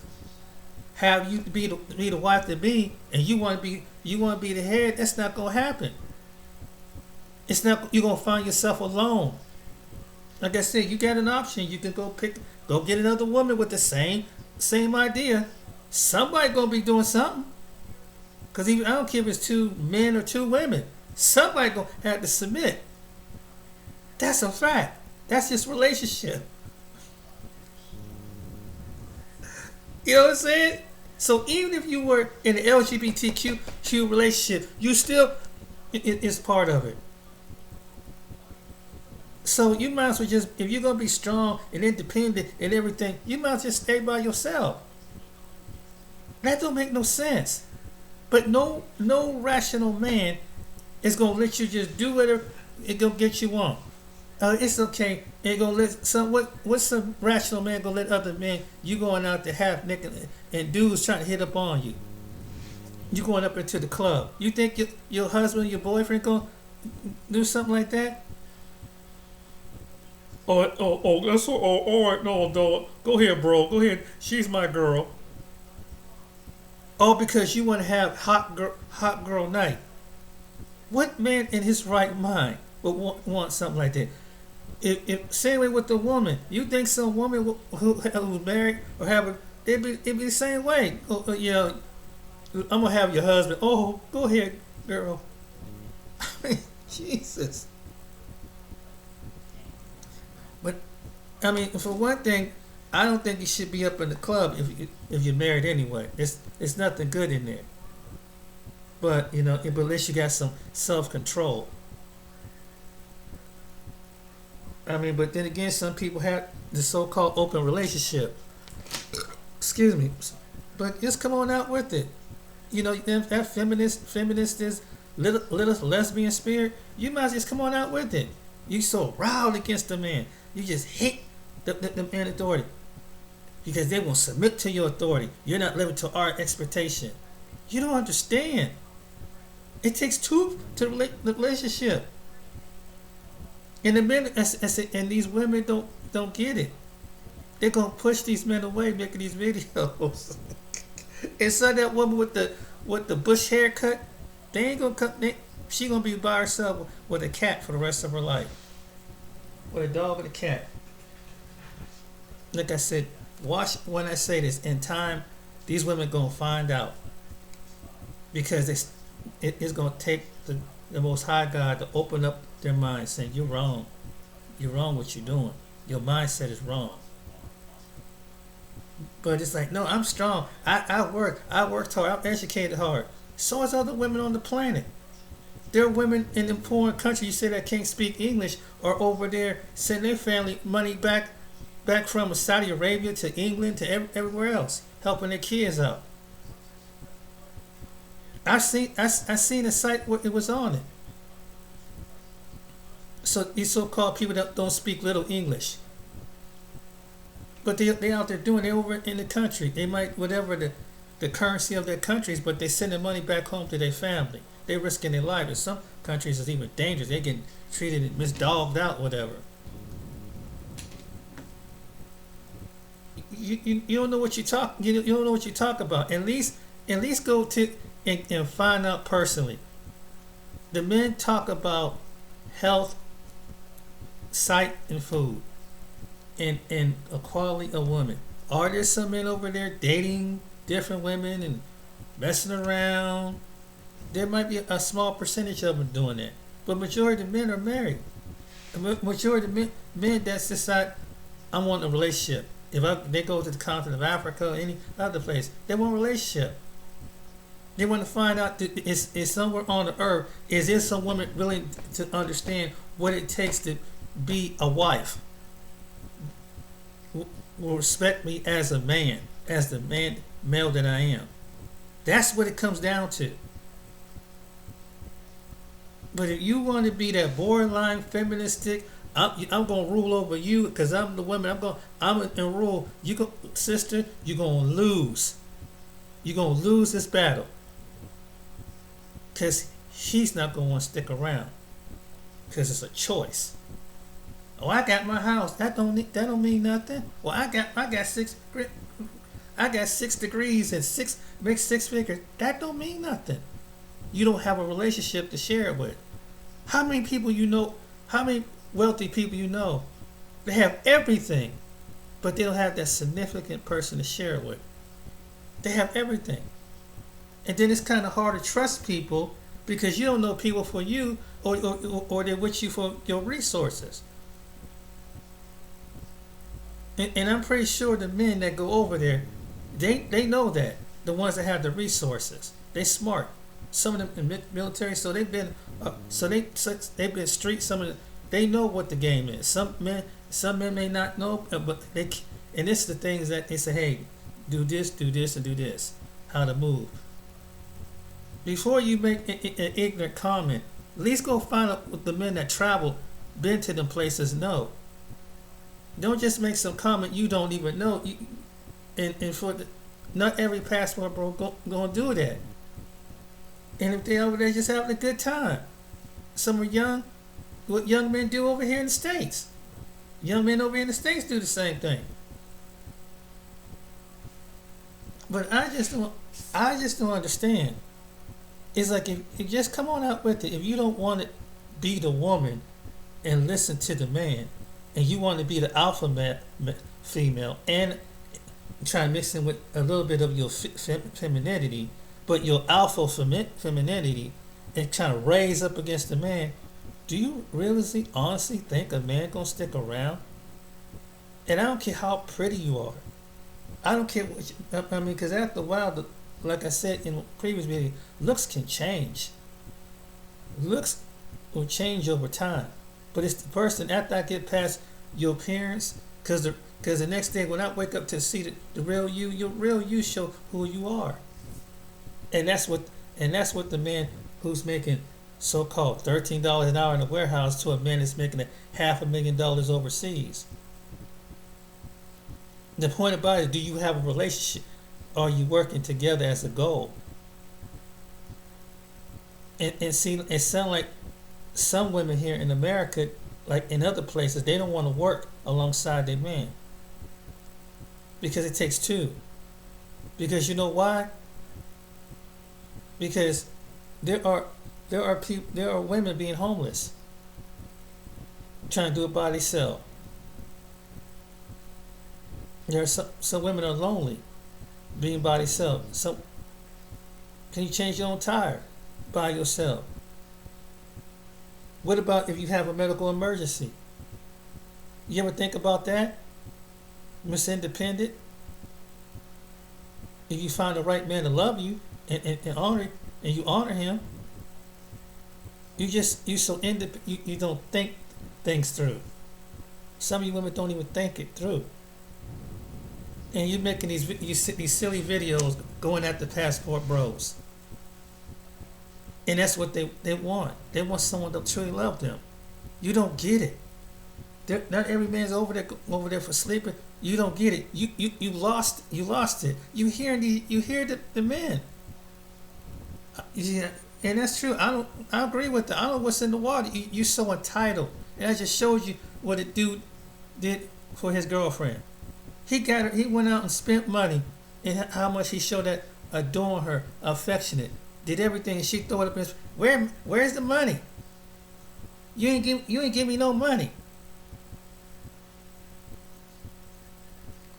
have you to be the wife to be, and you want to be the head, that's not gonna happen. It's not. You're gonna find yourself alone. Like I said, you got an option. You can go get another woman with the same idea. Somebody gonna be doing something. Cause even I don't care if it's 2 men or 2 women. Somebody gonna have to submit. That's a fact. That's just relationship. You know what I'm saying? So even if you were in an LGBTQ relationship, you still it's part of it. So you might as well just, if you're gonna be strong and independent and everything, you might as well just stay by yourself. That don't make no sense. But no rational man is gonna let you just do whatever it gonna get you on. It's okay. It gonna let what's some rational man gonna let other men? You going out to half naked and dudes trying to hit up on you. You going up into the club. You think your husband, your boyfriend gonna do something like that? That's all right. No, go ahead, bro. Go ahead. She's my girl. All because you want to have hot girl night. What man in his right mind would want something like that? If same way with the woman, you think some woman who's married or it'd be the same way. I'm gonna have your husband. Oh, go ahead, girl. I mean, Jesus. But I mean, for one thing, I don't think you should be up in the club if you're married anyway. It's nothing good in there. But unless you got some self-control. I mean, but then again, some people have the so-called open relationship. Excuse me. But just come on out with it. That feminist is little lesbian spirit. You might just come on out with it. You so riled against the man. You just hate the man authority. Because they won't submit to your authority. You're not living to our expectation. You don't understand. It takes 2 to the relationship. And the men and these women don't get it. They're gonna push these men away making these videos. And so that woman with the bush haircut, they ain't gonna come. She gonna be by herself with a cat for the rest of her life. With a dog and a cat. Like I said, watch when I say this. In time, these women gonna find out, because it's gonna take the Most High God to open up their mind saying you're wrong. You're wrong what you're doing. Your mindset is wrong. But it's like, no, I'm strong. I worked hard. I'm educated hard. So is other women on the planet. There are women in the foreign country you say that can't speak English or over there sending their family money back from Saudi Arabia to England to everywhere else, helping their kids out. I seen a site where it was on it. So these so-called people that don't speak little English, but they out there doing it over in the country. They might whatever the currency of their countries, but they sending money back home to their family. They risking their life. In some countries, it's even dangerous. They get treated and misdogged out, whatever. You don't know what you talk. You don't know what you talk about. At least go to and find out personally. The men talk about health, sight, and food, and equality of women. Are there some men over there dating different women and messing around? There might be a small percentage of them doing that, but majority of men are married. Majority of men that's decide, I want a relationship. If they go to the continent of Africa or any other place, they want a relationship. They want to find out is somewhere on the earth, is there some woman willing to understand what it takes to be a wife? Will respect me as a man, as the male that I am. That's what it comes down to. But if you want to be that borderline feministic, I'm gonna rule over you because I'm the woman. I'm gonna rule. Sister, you're gonna lose. You're gonna lose this battle because she's not gonna want to stick around because it's a choice. Oh, I got my house. That don't mean nothing. Well, I got 6 degrees and make 6 figures. That don't mean nothing. You don't have a relationship to share it with. How many people you know? How many wealthy people you know? They have everything, but they don't have that significant person to share it with. They have everything, and then it's kind of hard to trust people because you don't know people for you, or they're with you for your resources. And I'm pretty sure the men that go over there, they know that. The ones that have the resources, they smart. Some of them in military, so they've been they've been street. They know what the game is. Some men may not know, but they. And it's the things that they say, hey, do this, and do this. How to move. Before you make an ignorant comment, at least go find out what the men that travel, been to them places know. Don't just make some comment you don't even know. Not every passport bro gonna do that. And if they over there just having a good time, some are young. What young men do over here in the States. Young men over here in the States do the same thing. But I just don't understand. It's like if just come on out with it. If you don't want to be the woman and listen to the man, and you want to be the alpha female and try to mix in with a little bit of your femininity, but your alpha femininity, and try to raise up against the man, do you really honestly think a man gonna stick around? And I don't care how pretty you are. I don't care what because after a while, like I said in the previous video, looks can change. Looks will change over time. But it's the person after I get past your appearance, because the next day when I wake up to see the real you, your real you show who you are. And that's what the man who's making so-called $13 an hour in a warehouse to a man that's making $500,000 overseas. The point about it, do you have a relationship? Are you working together as a goal? And see, it sounds like some women here in America, like in other places, they don't want to work alongside their man. Because it takes two. Because you know why? Because there are women being homeless, trying to do it by themselves. There are some women are lonely, being by themselves. So can you change your own tire by yourself? What about if you have a medical emergency? You ever think about that, Miss Independent? If you find the right man to love you and honor, and you honor him, you so independent. You don't think things through. Some of you women don't even think it through. And you're making these silly videos going after passport bros. And that's what they want. They want someone to truly love them. You don't get it. Not every man's over there for sleeping. You don't get it. You lost it. You hear the men. Yeah, and that's true. I agree with that. I don't know what's in the water. You're so entitled. And I just showed you what a dude did for his girlfriend. He went out and spent money, and how much he showed that adoring her, affectionate, did everything, and she threw it up in his. Where's the money? You ain't give me no money.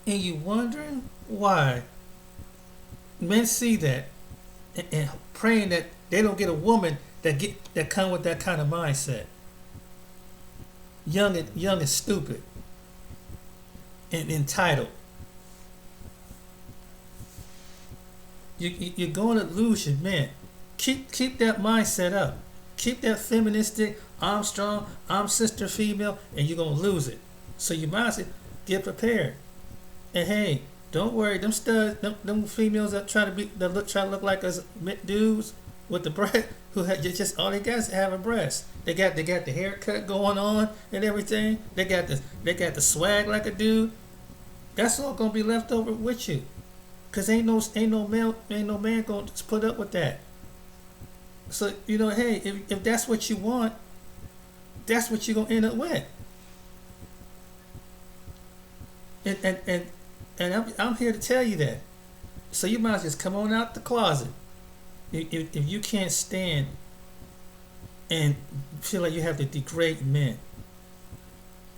And you wondering why men see that and praying that they don't get a woman that come with that kind of mindset. Young and stupid and entitled. You're going to lose your man. Keep that mindset up. Keep that feministic, I'm strong, I'm sister female, and you're going to lose it. So you might as well get prepared. And hey, don't worry, them studs, them females that try to look like us dudes with the breast, who had just all they got is have a breast. They got the haircut going on and everything. They got the swag like a dude. That's all gonna be left over with you, cause ain't no man gonna put up with that. So hey, if that's what you want, that's what you're gonna end up with. And I'm here to tell you that. So you might just come on out the closet. If you can't stand and feel like you have to degrade men,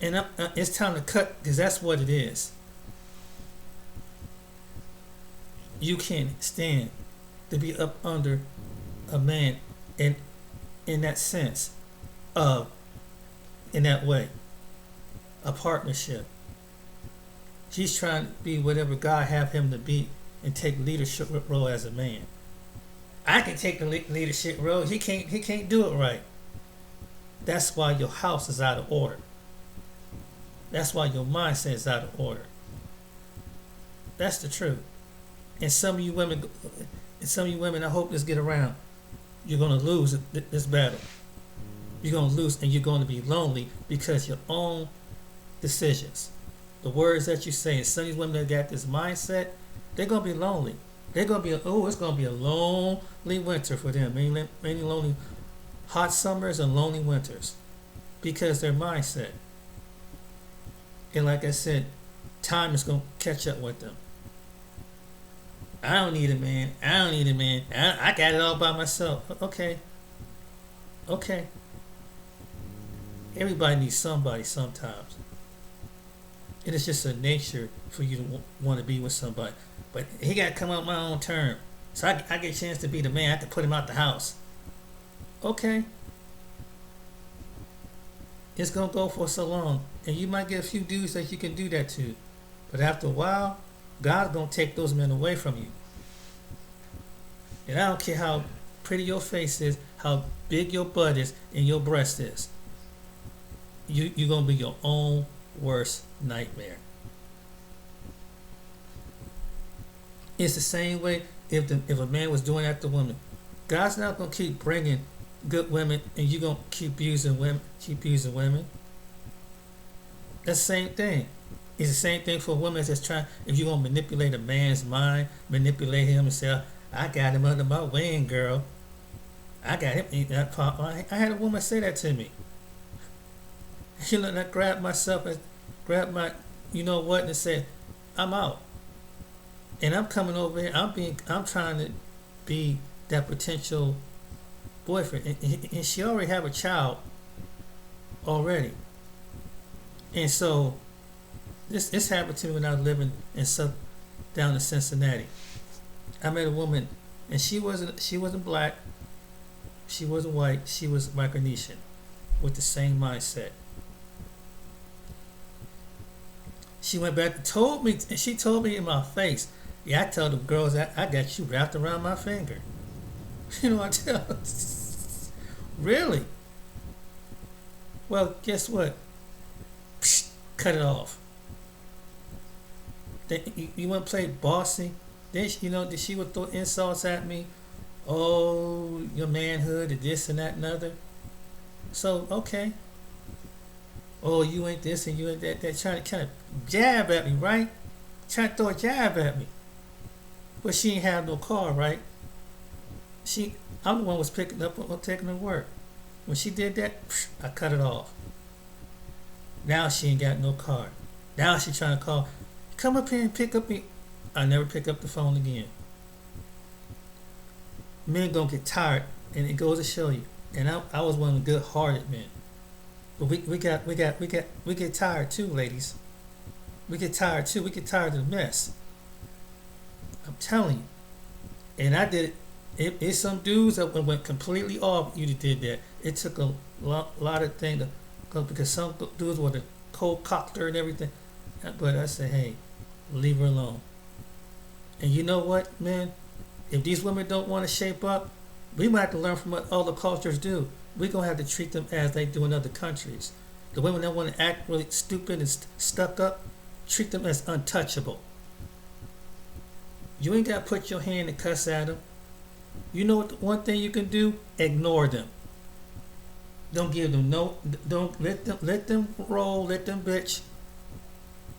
and it's time to cut, because that's what it is. You can't stand to be up under a man in that sense of, in that way, a partnership. He's trying to be whatever God have him to be and take leadership role as a man. I can take the leadership role. He can't do it right. That's why your house is out of order. That's why your mindset is out of order. That's the truth. And some of you women, I hope this get around. You're gonna lose this battle. You're gonna lose, and you're going to be lonely because your own decisions, the words that you say. And some of these women that got this mindset, they're gonna be lonely. They're gonna be it's gonna be a lonely winter for them. Many lonely hot summers and lonely winters because their mindset. And like I said, time is gonna catch up with them. I don't need a man. I got it all by myself. Okay. Everybody needs somebody sometimes. It is just a nature for you to want to be with somebody. But he got to come out my own term. So I get a chance to be the man. I can put him out the house. Okay. It's going to go for so long. And you might get a few dudes that you can do that to. But after a while, God's going to take those men away from you. And I don't care how pretty your face is, how big your butt is, and your breast is. You're going to be your own worst nightmare. It's the same way if a man was doing that to women. God's not going to keep bringing good women, and you're going to keep abusing women. That's the same thing. It's the same thing for women that's trying. If you're going to manipulate a man's mind, manipulate him and say, I got him under my wing, girl. I got him. I had a woman say that to me. She let I grab myself and grab my, and said, I'm out. And I'm coming over here. I'm trying to be that potential boyfriend, and she already have a child already. And so this happened to me when I was living down in Cincinnati. I met a woman, and she wasn't black, she wasn't white, she was Micronesian. with the same mindset. She went back and told me, and she told me in my face, yeah, I tell the girls that I got you wrapped around my finger. You know, I tell her, really? Well, guess what? Psh, cut it off. You want to play bossy? Then she would throw insults at me. Oh, your manhood, and this and that and other. So okay. Oh, you ain't this and you ain't that. They're trying to kind of jab at me, right? Trying to throw a jab at me. But she ain't have no car, right? I'm the one who was picking up, taking her to work. When she did that, I cut it off. Now she ain't got no car. Now she trying to call, come up here and pick up me. I never pick up the phone again. Men gonna get tired, and it goes to show you. And I was one of the good-hearted men. But we get tired too, ladies. We get tired too. We get tired of the mess. I'm telling you. And I did it. It's some dudes that went completely off. You did that. It took a lot of things because some dudes were the cold cockler and everything. But I said, hey, leave her alone. And you know what, man? If these women don't want to shape up, we might have to learn from what other cultures do. We're going to have to treat them as they do in other countries. The women that want to act really stupid and stuck up, treat them as untouchable. You ain't got to put your hand and cuss at them. You know what? One thing you can do? Ignore them. Don't give them don't let them roll, let them bitch,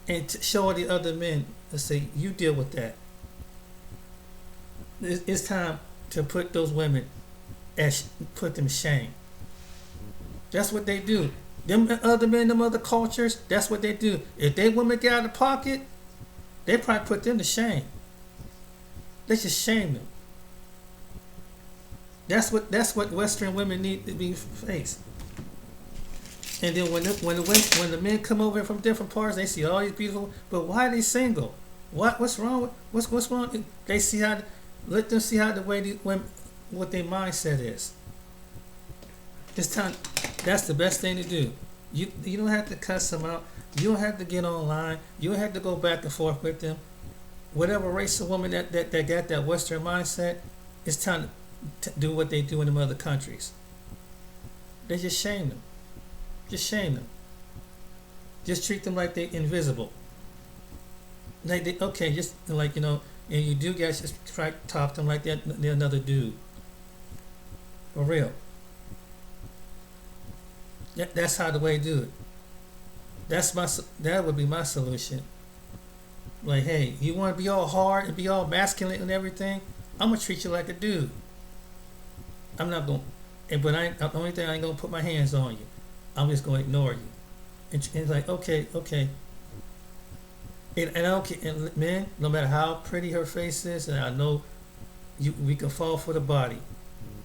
and show the other men and say, you deal with that. It's time to put those women put them to shame. That's what they do. Them other men, them other cultures, that's what they do. If they women get out of pocket, they probably put them to shame. They just shame them. That's what Western women need to be faced. And then when the men come over from different parts, they see all these beautiful. But why are they single? What's wrong with what's wrong? They see how. Let them see how the way what their mindset is. This time, that's the best thing to do. You don't have to cuss them out. You don't have to get online. You don't have to go back and forth with them. Whatever race of woman that got that Western mindset, it's time to do what they do in them other countries. They just shame them. Just shame them. Just treat them like they're invisible. Like okay, just like and you do guys just try to talk to them like they're another dude. For real. That's how the way to do it. That would be my solution. Like, hey, you want to be all hard and be all masculine and everything? I'm gonna treat you like a dude. I'm not gonna, but the only thing I ain't gonna put my hands on you. I'm just gonna ignore you. And it's like, okay. And I don't care, and man, no matter how pretty her face is, and I know we can fall for the body,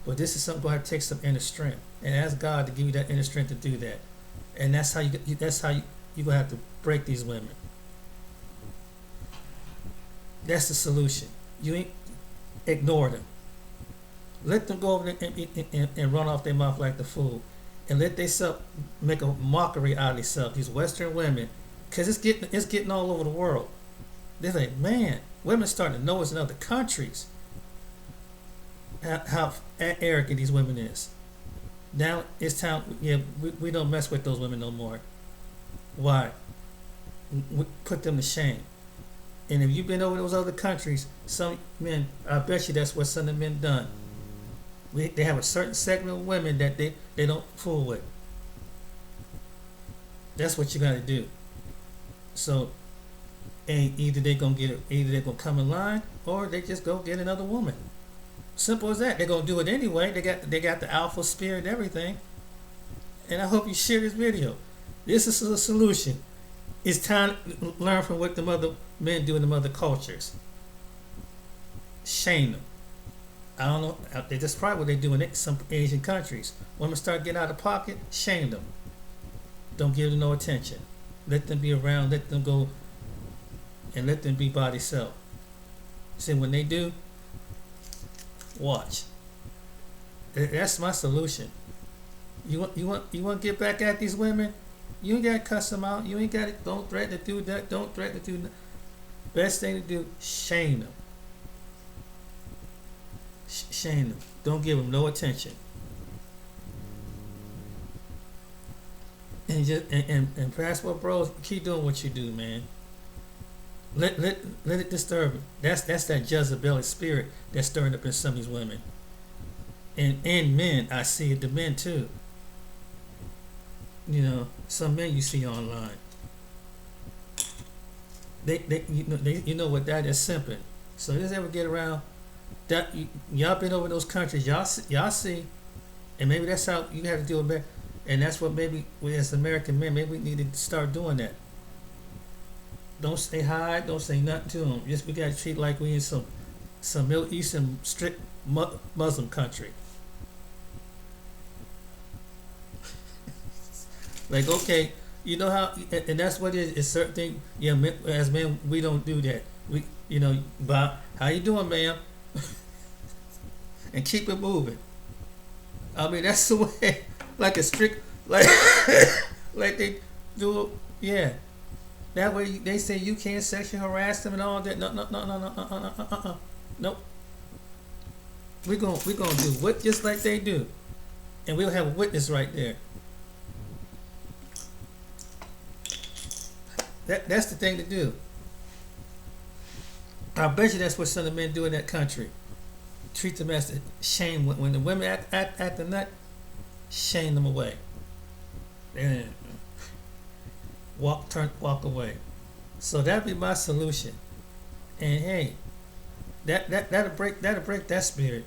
but this is something going to take some inner strength, and ask God to give you that inner strength to do that, and that's how you're gonna have to break these women. That's the solution. You ain't ignore them. Let them go over there and run off their mouth like the fool, and let themselves make a mockery out of themselves. These Western women. Because it's getting all over the world. They're like, man, women starting to know us in other countries. How arrogant these women is. Now it's time, we don't mess with those women no more. Why? We put them to shame. And if you've been over those other countries, some men, I bet you that's what some of the men done. They have a certain segment of women that they don't fool with. That's what you got to do. So, and either they're gonna come in line, or they just go get another woman. Simple as that. They're gonna do it anyway. They got the alpha spirit and everything. And I hope you share this video. This is a solution. It's time to learn from what the other men do in the other cultures. Shame them. I don't know. That's probably what they do in some Asian countries. Women start getting out of pocket, shame them. Don't give them no attention. Let them be around, let them go, and let them be by themselves. See, when they do, watch. That's my solution. You want to get back at these women? You ain't got to cuss them out. You ain't got to. Don't threaten to do that. Don't threaten to do that. Best thing to do, shame them. Shame them. Don't give them no attention. And Passport Bros, keep doing what you do, man. Let it disturb you. That's that Jezebelic spirit that's stirring up in some of these women. And men, I see it. The men too. You know, some men you see online. You know what that is, simping. So does ever get around that y'all been over those countries, y'all see, and maybe that's how you have to deal with it. And that's what maybe we as American men, maybe we need to start doing that. Don't say hi, don't say nothing to them. Just we gotta treat like we in some Middle Eastern strict Muslim country. Like, okay, you know how, and that's what it is. Certain things, yeah. As men, we don't do that. We, Bob, how you doing, ma'am? And keep it moving. I mean, that's the way. Like a strict, like they do. Yeah. That way they say you can't sexually harass them and all that. No. Nope. We're gonna do what just like they do, and we'll have a witness right there. That's the thing to do. I bet you that's what some of the men do in that country. Treat them as a shame. When the women act a nut, shame them away. And walk away. So that'd be my solution. And hey, that'll break that spirit.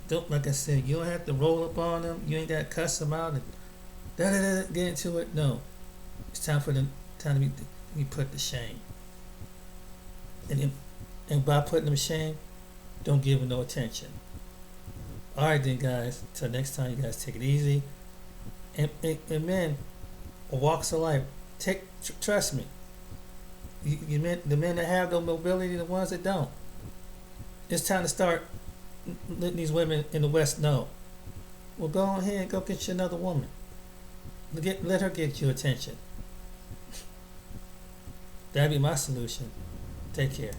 Don't, like I said, you don't have to roll up on them. You ain't got to cuss them out and get into it. No. It's time to be put to shame. And by putting them to shame, don't give them no attention. Alright then, guys. Till next time, you guys take it easy. And men, walks of life, trust me. The men that have the mobility, the ones that don't. It's time to start letting these women in the West know. Well, go on ahead and go get you another woman. Let her get you attention. That'd be my solution. Take care.